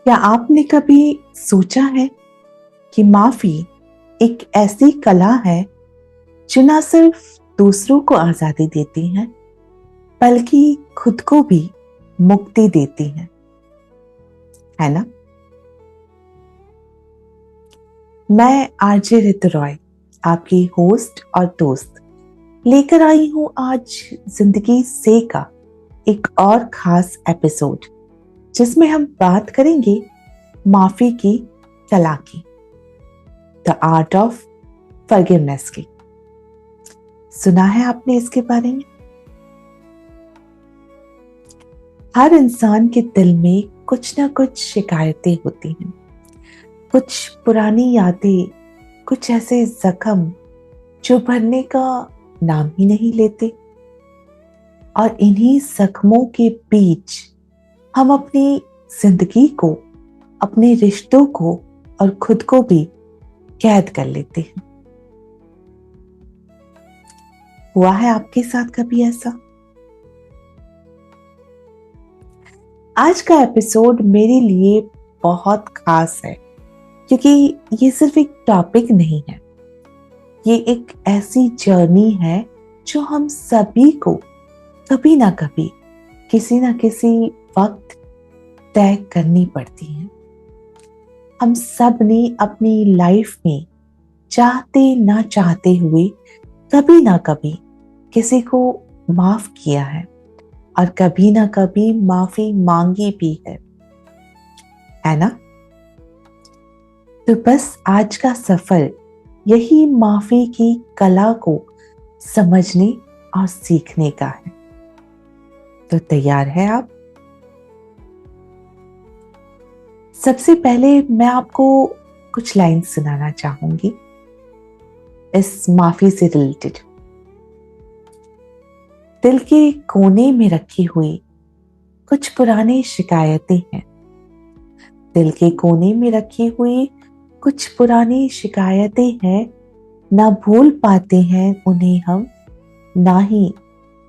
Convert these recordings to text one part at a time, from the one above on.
क्या आपने कभी सोचा है कि माफी एक ऐसी कला है जो ना सिर्फ दूसरों को आजादी देती है बल्कि खुद को भी मुक्ति देती है ना। मैं आरजे ऋतु रॉय, आपकी होस्ट और दोस्त, लेकर आई हूं आज जिंदगी से का एक और खास एपिसोड जिसमें हम बात करेंगे माफी की कला की, द आर्ट ऑफ फॉरगिवनेस की। सुना है आपने इसके बारे में? हर इंसान के दिल में कुछ ना कुछ शिकायतें होती हैं, कुछ पुरानी यादें, कुछ ऐसे जख्म जो भरने का नाम ही नहीं लेते। और इन्हीं जख्मों के बीच हम अपनी जिंदगी को, अपने रिश्तों को और खुद को भी कैद कर लेते हैं। हुआ है आपके साथ कभी ऐसा? आज का एपिसोड मेरे लिए बहुत खास है क्योंकि ये सिर्फ एक टॉपिक नहीं है, ये एक ऐसी जर्नी है जो हम सभी को कभी ना कभी, किसी ना किसी वक्त तय करनी पड़ती है। हम सब ने अपनी लाइफ में चाहते ना चाहते हुए कभी ना कभी किसी को माफ किया है और कभी ना कभी माफी मांगी भी है ना। तो बस आज का सफर यही माफी की कला को समझने और सीखने का है। तो तैयार है आप? सबसे पहले मैं आपको कुछ लाइन सुनाना चाहूंगी इस माफी से रिलेटेड। दिल के कोने में रखी हुई कुछ पुरानी शिकायतें हैं। दिल के कोने में रखी हुई कुछ पुरानी शिकायतें हैं, ना भूल पाते हैं उन्हें हम, ना ही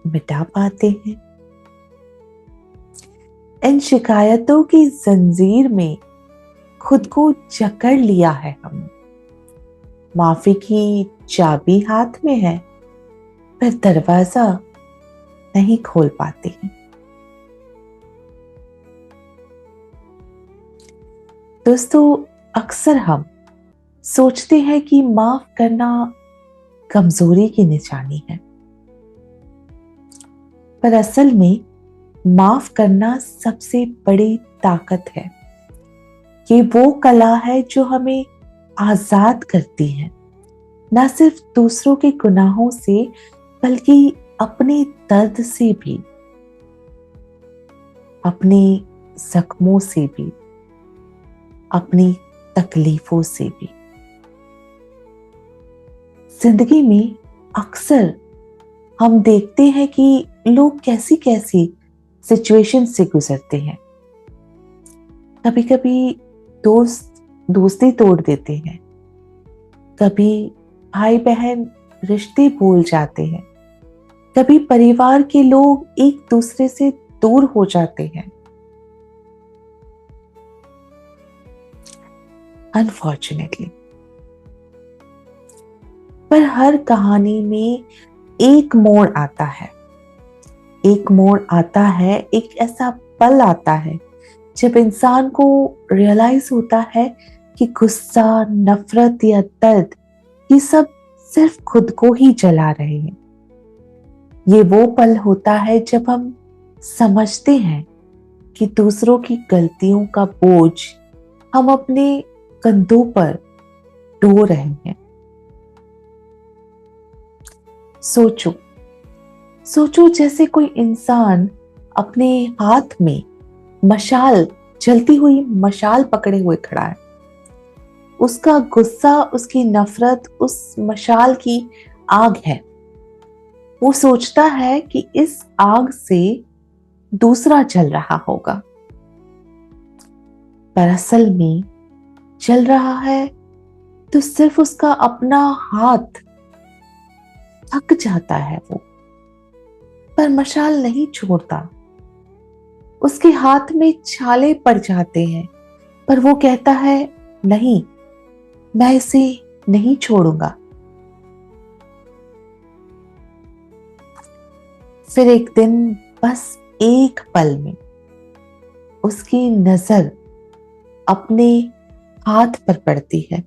मिटा पाते हैं। इन शिकायतों की जंजीर में खुद को जकड़ लिया है हम। माफी की चाबी हाथ में है पर दरवाजा नहीं खोल पाते हैं। दोस्तों, अक्सर हम सोचते हैं कि माफ करना कमजोरी की निशानी है, पर असल में माफ करना सबसे बड़ी ताकत है। ये वो कला है जो हमें आजाद करती है, न सिर्फ दूसरों के गुनाहों से बल्कि अपने दर्द से भी, अपने जख्मों से भी, अपनी तकलीफों से भी। जिंदगी में अक्सर हम देखते हैं कि लोग कैसी कैसी सिचुएशन से गुजरते हैं। कभी कभी दोस्त दोस्ती तोड़ देते हैं, कभी भाई बहन रिश्ते भूल जाते हैं, कभी परिवार के लोग एक दूसरे से दूर हो जाते हैं। अनफॉर्चुनेटली, पर हर कहानी में एक मोड़ आता है। एक मोड़ आता है, एक ऐसा पल आता है जब इंसान को रियलाइज होता है कि गुस्सा, नफरत या दर्द, ये सब सिर्फ खुद को ही जला रहे हैं। ये वो पल होता है जब हम समझते हैं कि दूसरों की गलतियों का बोझ हम अपने कंधों पर ढो रहे हैं। सोचो सोचो जैसे कोई इंसान अपने हाथ में मशाल, जलती हुई मशाल पकड़े हुए खड़ा है। उसका गुस्सा, उसकी नफरत उस मशाल की आग है। वो सोचता है कि इस आग से दूसरा जल रहा होगा, पर असल में जल रहा है तो सिर्फ उसका अपना हाथ। थक जाता है वो, पर मशाल नहीं छोड़ता। उसके हाथ में छाले पड़ जाते हैं, पर वो कहता है नहीं, मैं इसे नहीं छोड़ूंगा। फिर एक दिन बस एक पल में उसकी नजर अपने हाथ पर पड़ती है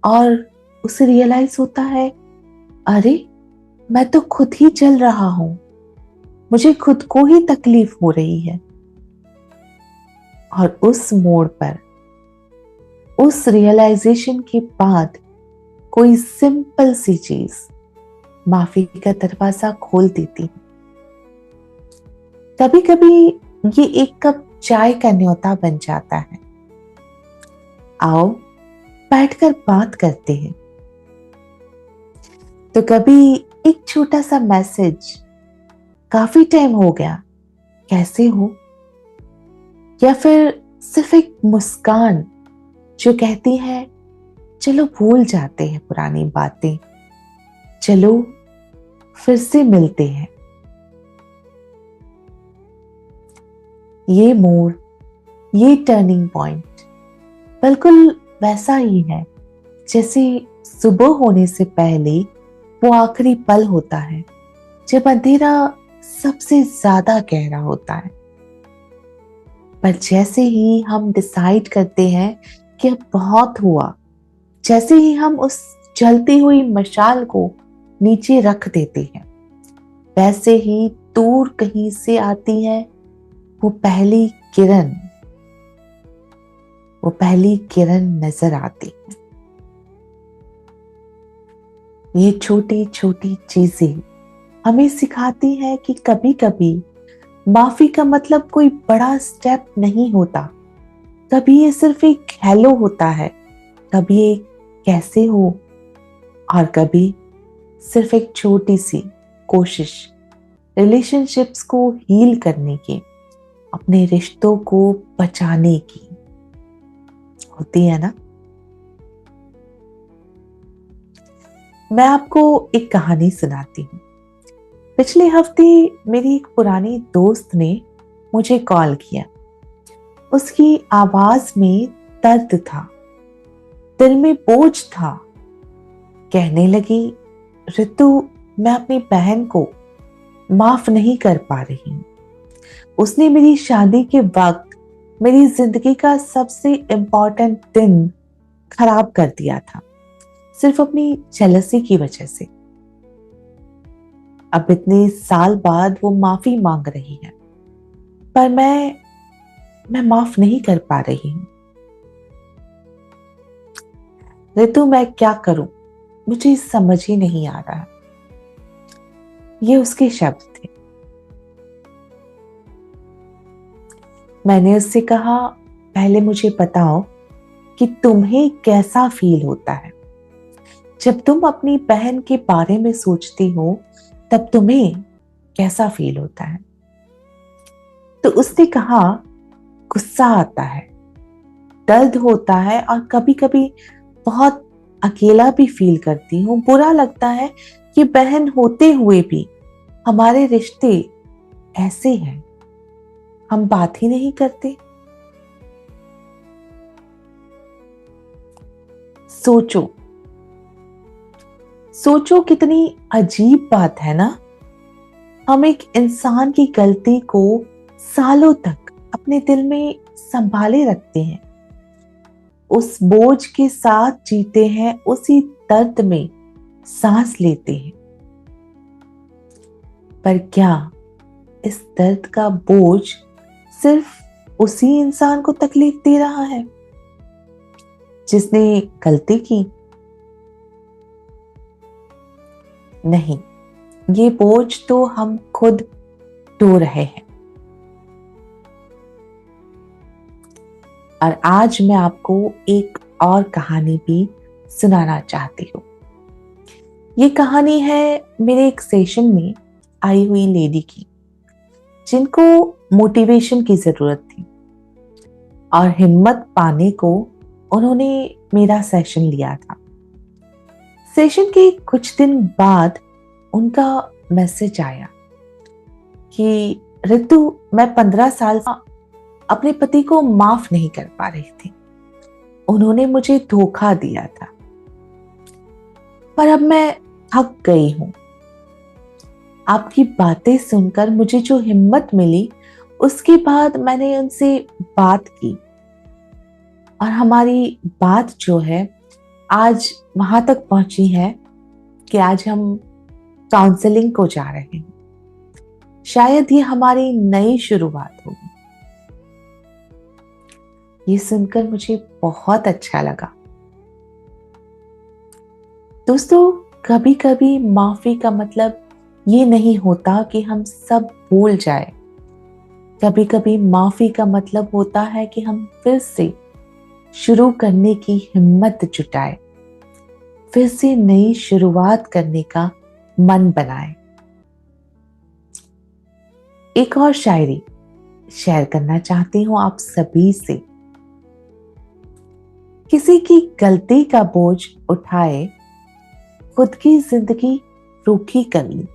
और उसे रियलाइज होता है, अरे मैं तो खुद ही जल रहा हूं, मुझे खुद को ही तकलीफ हो रही है। और उस मोड़ पर, उस रियलाइजेशन के बाद कोई सिंपल सी चीज माफी का दरवाजा खोल देती है। कभी कभी ये एक कप चाय का न्योता बन जाता है, आओ बैठकर बात करते हैं। तो कभी एक छोटा सा मैसेज, काफी टाइम हो गया, कैसे हो? या फिर सिर्फ एक मुस्कान जो कहती है चलो भूल जाते हैं पुरानी बातें, चलो फिर से मिलते हैं। ये मोड़, ये टर्निंग पॉइंट बिल्कुल वैसा ही है जैसे सुबह होने से पहले वो आखिरी पल होता है जब अंधेरा सबसे ज्यादा गहरा होता है। पर जैसे ही हम डिसाइड करते हैं कि अब बहुत हुआ, जैसे ही हम उस जलती हुई मशाल को नीचे रख देते हैं, वैसे ही दूर कहीं से आती है वो पहली किरण, वो पहली किरण नजर आती है। ये छोटी छोटी चीजें हमें सिखाती है कि कभी कभी माफी का मतलब कोई बड़ा स्टेप नहीं होता, कभी ये सिर्फ एक हेलो होता है, कभी एक कैसे हो, और कभी सिर्फ एक छोटी सी कोशिश रिलेशनशिप्स को हील करने की, अपने रिश्तों को बचाने की होती है ना। मैं आपको एक कहानी सुनाती हूँ। पिछले हफ्ते मेरी एक पुरानी दोस्त ने मुझे कॉल किया। उसकी आवाज में दर्द था, दिल में बोझ था। कहने लगी, ऋतु मैं अपनी बहन को माफ नहीं कर पा रही हूँ। उसने मेरी शादी के वक्त मेरी जिंदगी का सबसे इम्पोर्टेंट दिन खराब कर दिया था, सिर्फ अपनी जेलसी की वजह से। अब इतने साल बाद वो माफी मांग रही है, पर मैं माफ नहीं कर पा रही हूं। ऋतु मैं क्या करूं, मुझे समझ ही नहीं आ रहा। ये उसके शब्द थे। मैंने उससे कहा, पहले मुझे बताओ कि तुम्हें कैसा फील होता है जब तुम अपनी बहन के बारे में सोचती हो, तब तुम्हें कैसा फील होता है? तो उसने कहा, गुस्सा आता है, दर्द होता है, और कभी कभी बहुत अकेला भी फील करती हूँ। बुरा लगता है कि बहन होते हुए भी हमारे रिश्ते ऐसे हैं, हम बात ही नहीं करते। सोचो सोचो कितनी अजीब बात है ना। हम एक इंसान की गलती को सालों तक अपने दिल में संभाले रखते हैं, उस बोझ के साथ जीते हैं, उसी दर्द में सांस लेते हैं। पर क्या इस दर्द का बोझ सिर्फ उसी इंसान को तकलीफ दे रहा है जिसने गलती की? नहीं, ये बोझ तो हम खुद ढो रहे हैं। और आज मैं आपको एक और कहानी भी सुनाना चाहती हूँ। ये कहानी है मेरे एक सेशन में आई हुई लेडी की, जिनको मोटिवेशन की जरूरत थी, और हिम्मत पाने को उन्होंने मेरा सेशन लिया था। सेशन के कुछ दिन बाद उनका मैसेज आया कि ऋतु मैं 15 साल अपने पति को माफ नहीं कर पा रही थी। उन्होंने मुझे धोखा दिया था, पर अब मैं थक गई हूं। आपकी बातें सुनकर मुझे जो हिम्मत मिली, उसके बाद मैंने उनसे बात की और हमारी बात जो है आज वहां तक पहुंची है कि आज हम काउंसलिंग को जा रहे हैं। शायद ये हमारी नई शुरुआत होगी। ये सुनकर मुझे बहुत अच्छा लगा। दोस्तों, कभी कभी माफी का मतलब ये नहीं होता कि हम सब भूल जाए। कभी कभी माफी का मतलब होता है कि हम फिर से शुरू करने की हिम्मत जुटाए, फिर से नई शुरुआत करने का मन बनाए। एक और शायरी शेयर करना चाहती हूं आप सभी से। किसी की गलती का बोझ उठाए, खुद की जिंदगी रूखी कर ली।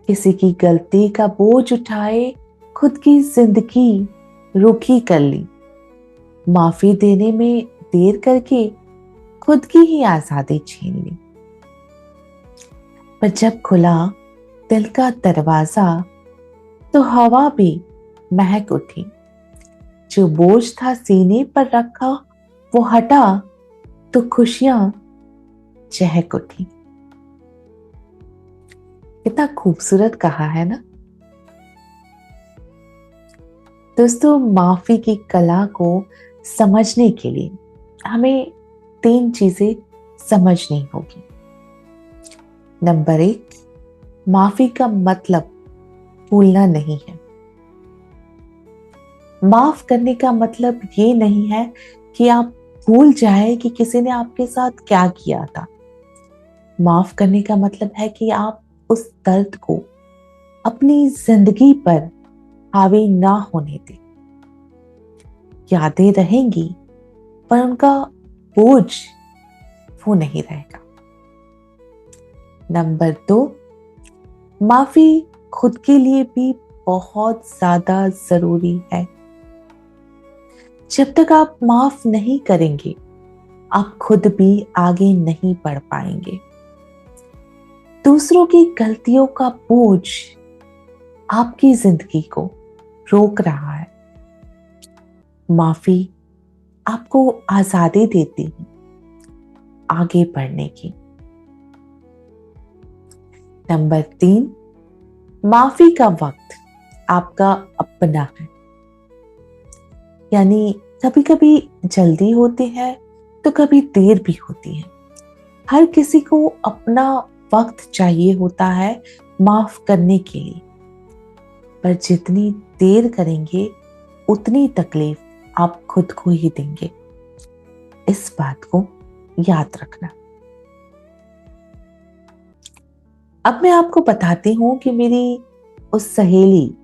किसी की गलती का बोझ उठाए, खुद की जिंदगी रूखी कर ली। माफी देने में देर करके खुद की ही आजादी छीन ली। पर जब खुला दिल का दरवाजा, तो हवा भी महक उठी। जो बोझ था सीने पर रखा, वो हटा तो खुशियां चहक उठी। कितना खूबसूरत कहा है ना दोस्तों। माफी की कला को समझने के लिए हमें 3 चीजें समझनी होगी। नंबर 1, माफी का मतलब भूलना नहीं है। माफ करने का मतलब ये नहीं है कि आप भूल जाए कि किसी ने आपके साथ क्या किया था। माफ करने का मतलब है कि आप उस दर्द को अपनी जिंदगी पर हावी ना होने दें। यादें रहेंगी, पर उनका बोझ वो नहीं रहेगा। नंबर 2, माफी खुद के लिए भी बहुत ज्यादा जरूरी है। जब तक आप माफ नहीं करेंगे, आप खुद भी आगे नहीं बढ़ पाएंगे। दूसरों की गलतियों का बोझ आपकी जिंदगी को रोक रहा है। माफी आपको आजादी देती है आगे बढ़ने की। नंबर 3, माफी का वक्त आपका अपना है। यानी कभी कभी जल्दी होती है तो कभी देर भी होती है। हर किसी को अपना वक्त चाहिए होता है माफ करने के लिए। पर जितनी देर करेंगे, उतनी तकलीफ आप खुद को ही देंगे। इस बात को याद रखना। अब मैं आपको बताती हूं कि मेरी उस सहेली,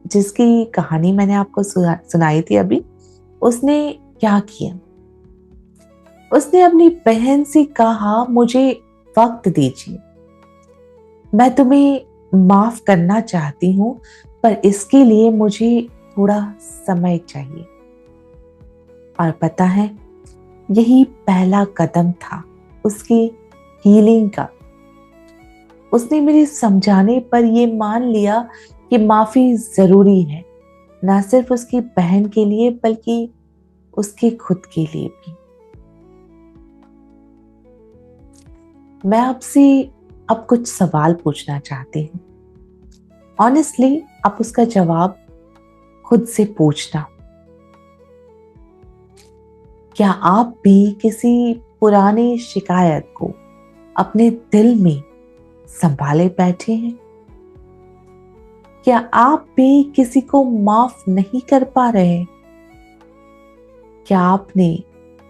जिसकी कहानी मैंने आपको सुनाई थी अभी, उसने क्या किया। उसने अपनी बहन से कहा, मुझे वक्त दीजिए, मैं तुम्हें माफ करना चाहती हूं, पर इसके लिए मुझे थोड़ा समय चाहिए। और पता है, यही पहला कदम था उसकी हीलिंग का। उसने मेरे समझाने पर यह मान लिया कि माफी जरूरी है, ना सिर्फ उसकी बहन के लिए बल्कि उसके खुद के लिए भी। मैं आपसे अब कुछ सवाल पूछना चाहती हूँ। ऑनेस्टली आप उसका जवाब खुद से पूछना। क्या आप भी किसी पुरानी शिकायत को अपने दिल में संभाले बैठे हैं? क्या आप भी किसी को माफ नहीं कर पा रहे? क्या आपने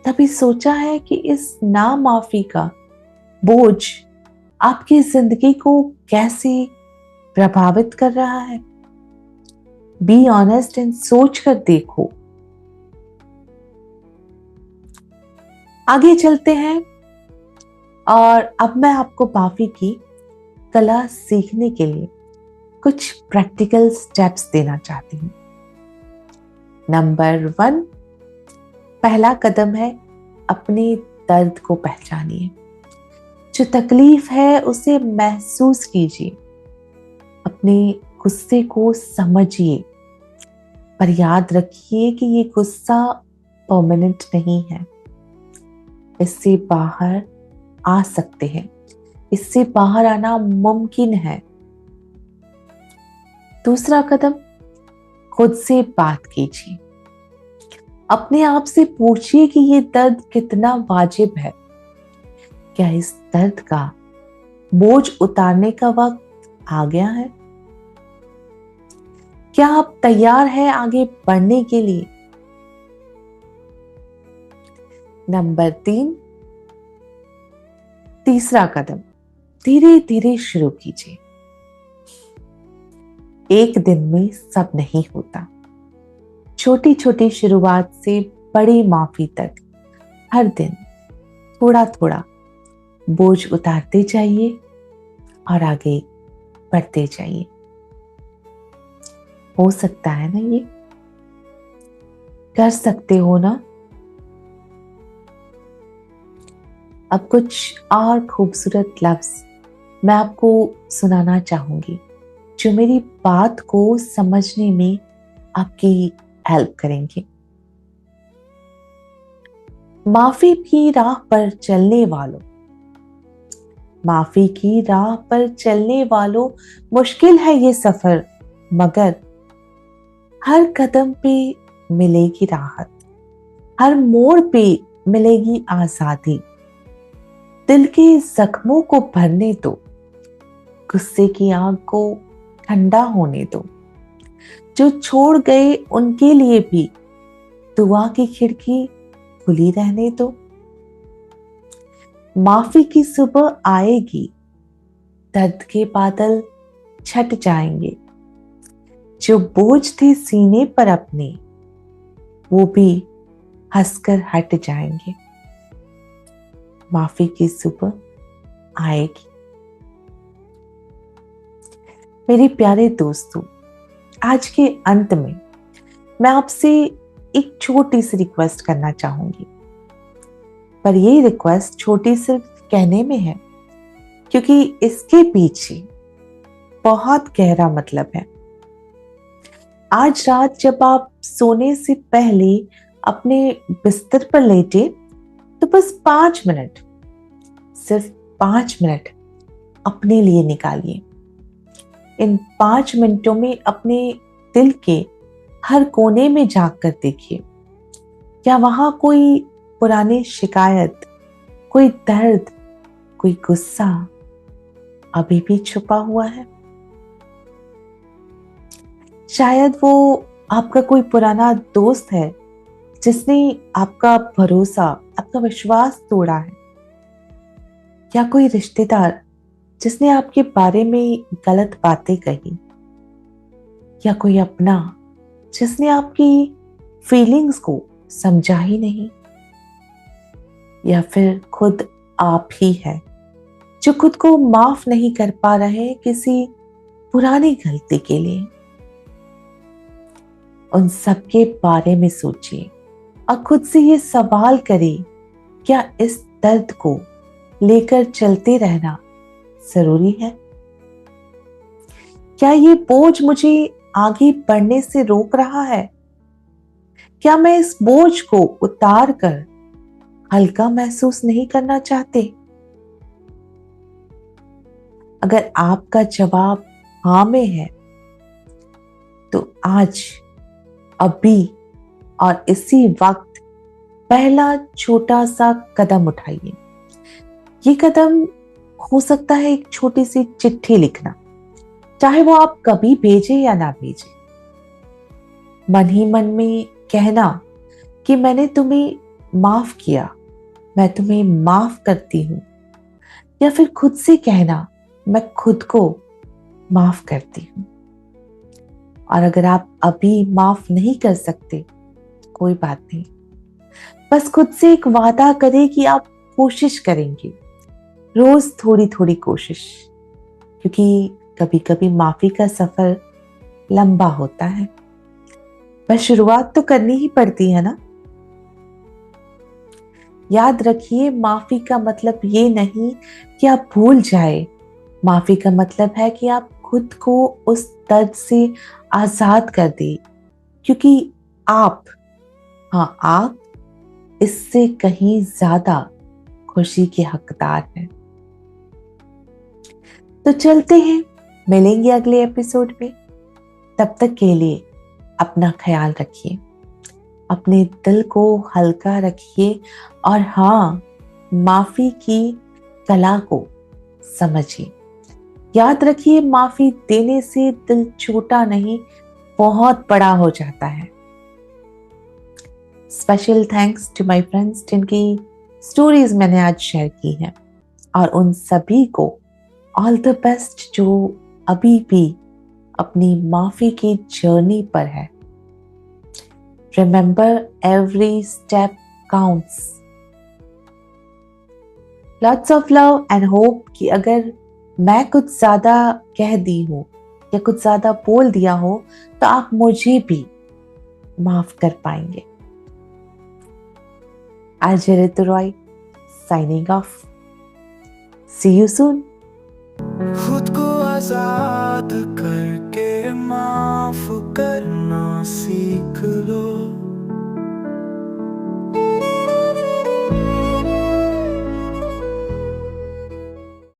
कभी सोचा है कि इस ना माफी का बोझ आपकी जिंदगी को कैसे प्रभावित कर रहा है? बी ऑनेस्ट एंड सोच कर देखो। आगे चलते हैं और अब मैं आपको माफी की कला सीखने के लिए कुछ प्रैक्टिकल स्टेप्स देना चाहती हूँ। नंबर 1, पहला कदम है अपने दर्द को पहचानिए। जो तकलीफ है उसे महसूस कीजिए, अपने गुस्से को समझिए, पर याद रखिए कि ये गुस्सा परमानेंट नहीं है। इससे बाहर आ सकते हैं, इससे बाहर आना मुमकिन है। दूसरा कदम, खुद से बात कीजिए। अपने आप से पूछिए कि ये दर्द कितना वाजिब है। क्या इस दर्द का बोझ उतारने का वक्त आ गया है? क्या आप तैयार हैं आगे बढ़ने के लिए? नंबर 3, तीसरा कदम, धीरे धीरे शुरू कीजिए। एक दिन में सब नहीं होता। छोटी छोटी शुरुआत से बड़ी माफी तक हर दिन थोड़ा थोड़ा बोझ उतारते जाइए और आगे बढ़ते जाइए। हो सकता है ना? ये कर सकते हो ना? अब कुछ और खूबसूरत लफ्ज मैं आपको सुनाना चाहूंगी जो मेरी बात को समझने में आपकी हेल्प करेंगे। माफी की राह पर चलने वालों, माफी की राह पर चलने वालों, मुश्किल है ये सफर, मगर हर कदम पे मिलेगी राहत, हर मोड़ पे मिलेगी आजादी। दिल के जख्मों को भरने दो, गुस्से की आग को ठंडा होने दो। जो छोड़ गए उनके लिए भी दुआ की खिड़की खुली रहने दो। माफी की सुबह आएगी, दर्द के बादल छट जाएंगे। जो बोझ थे सीने पर अपने, वो भी हंसकर हट जाएंगे। माफी की सुबह आएगी। मेरे प्यारे दोस्तों, आज के अंत में मैं आपसे एक छोटी सी रिक्वेस्ट करना चाहूंगी, पर ये रिक्वेस्ट छोटी सिर्फ कहने में है, क्योंकि इसके पीछे बहुत गहरा मतलब है। आज रात जब आप सोने से पहले अपने बिस्तर पर लेटे, तो बस 5 मिनट, सिर्फ 5 मिनट अपने लिए निकालिए। इन 5 मिनटों में अपने दिल के हर कोने में झांक कर देखिए। क्या वहां कोई पुरानी शिकायत, कोई दर्द, कोई गुस्सा अभी भी छुपा हुआ है? शायद वो आपका कोई पुराना दोस्त है जिसने आपका भरोसा, आपका विश्वास तोड़ा है, या कोई रिश्तेदार जिसने आपके बारे में गलत बातें कही, या कोई अपना जिसने आपकी फीलिंग्स को समझा ही नहीं, या फिर खुद आप ही है जो खुद को माफ नहीं कर पा रहे किसी पुरानी गलती के लिए। उन सब के बारे में सोचिए और खुद से ये सवाल करिए, क्या इस दर्द को लेकर चलते रहना जरूरी है? क्या ये बोझ मुझे आगे बढ़ने से रोक रहा है? क्या मैं इस बोझ को उतार कर हल्का महसूस नहीं करना चाहते? अगर आपका जवाब हाँ में है, तो आज, अभी और इसी वक्त पहला छोटा सा कदम उठाइए। ये कदम हो सकता है एक छोटी सी चिट्ठी लिखना, चाहे वो आप कभी भेजें या ना भेजें। मन ही मन में कहना कि मैंने तुम्हें माफ किया, मैं तुम्हें माफ करती हूं, या फिर खुद से कहना मैं खुद को माफ करती हूं। और अगर आप अभी माफ नहीं कर सकते, कोई बात नहीं, बस खुद से एक वादा करें कि आप कोशिश करेंगे, रोज थोड़ी थोड़ी कोशिश, क्योंकि कभी कभी माफी का सफर लंबा होता है। पर शुरुआत तो करनी ही पड़ती है ना। याद रखिए, माफी का मतलब ये नहीं कि आप भूल जाए। माफी का मतलब है कि आप खुद को उस दर्द से आजाद कर दे, क्योंकि आप, हाँ आप, इससे कहीं ज्यादा खुशी के हकदार हैं। तो चलते हैं, मिलेंगे अगले एपिसोड में। तब तक के लिए अपना ख्याल रखिए, अपने दिल को हल्का रखिए, और हाँ, माफी की कला को समझिए। याद रखिए, माफी देने से दिल छोटा नहीं, बहुत बड़ा हो जाता है। Special thanks to my friends जिनकी स्टोरीज मैंने आज शेयर की हैं, और उन सभी को ऑल द बेस्ट जो अभी भी अपनी माफी की जर्नी पर है। Remember, every step counts. Lots of love and hope कि अगर मैं कुछ ज्यादा कह दी हूं या कुछ ज्यादा बोल दिया हो तो आप मुझे भी माफ कर पाएंगे। RJ Ritu Roy, signing off. See you soon. खुद को आजाद करके